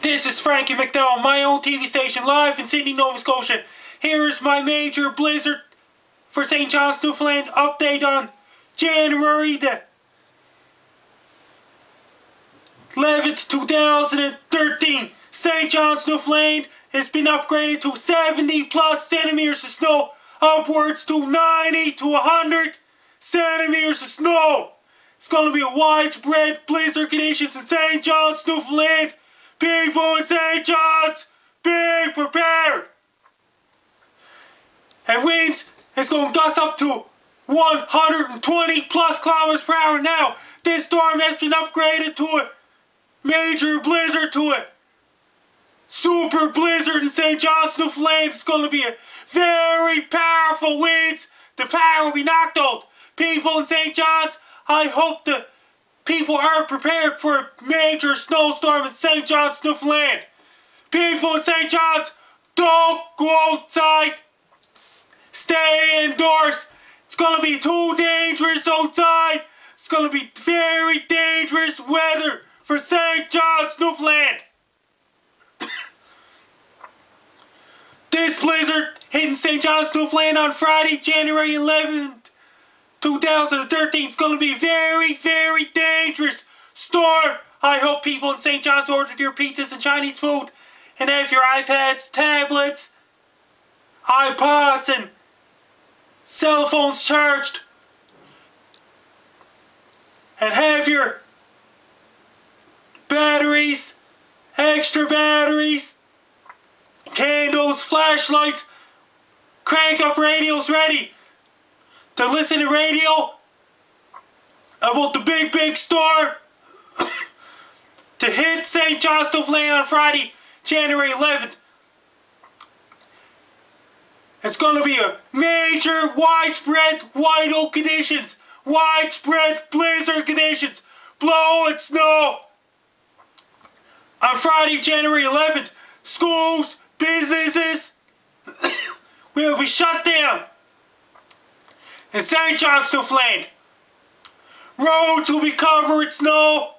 This is Frankie McDowell, my own TV station, live in Sydney, Nova Scotia. Here is my major blizzard for St. John's, Newfoundland update on January the 11th, 2013. St. John's, Newfoundland has been upgraded to 70 plus centimeters of snow, upwards to 90 to 100 centimeters of snow. It's going to be a widespread blizzard conditions in St. John's, Newfoundland. People in St. John's, be prepared. And winds is going to gust up to 120 plus kilometers per hour now. This storm has been upgraded to a major blizzard, to a super blizzard in St. John's, Newfoundland. It's going to be a very powerful winds. The power will be knocked out. People in St. John's, I hope the people are prepared for a major snowstorm in St. John's, Newfoundland. People in St. John's, don't go outside. Stay indoors. It's going to be too dangerous outside. It's going to be very dangerous weather for St. John's, Newfoundland. This blizzard hitting St. John's, Newfoundland on Friday, January 11th. 2013 is going to be very, very dangerous storm. I hope people in St. John's ordered your pizzas and Chinese food and have your iPads, tablets, iPods and cell phones charged. And have your batteries, extra batteries, candles, flashlights, crank up radios ready to listen to radio about the big storm to hit St. John's, Newfoundland on Friday, January 11th. It's going to be a major, widespread whiteout conditions, widespread blizzard conditions, blow and snow. On Friday, January 11th, schools, businesses will be shut down. In St. John's, Newfoundland, roads will be covered with snow,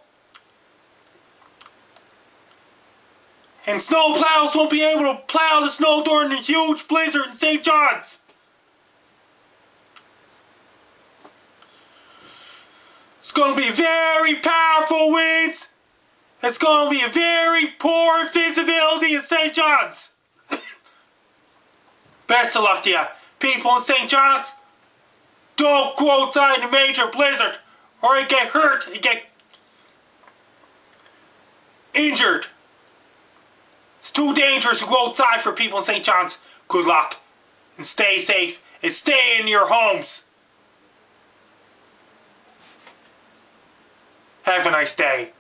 and snow plows won't be able to plow the snow during the huge blizzard in St. John's. It's going to be very powerful winds. It's going to be a very poor visibility in St. John's. Best of luck to you, people in St. John's. Don't go outside in a major blizzard or you get hurt, you get injured. It's too dangerous to go outside for people in St. John's. Good luck and stay safe and stay in your homes. Have a nice day.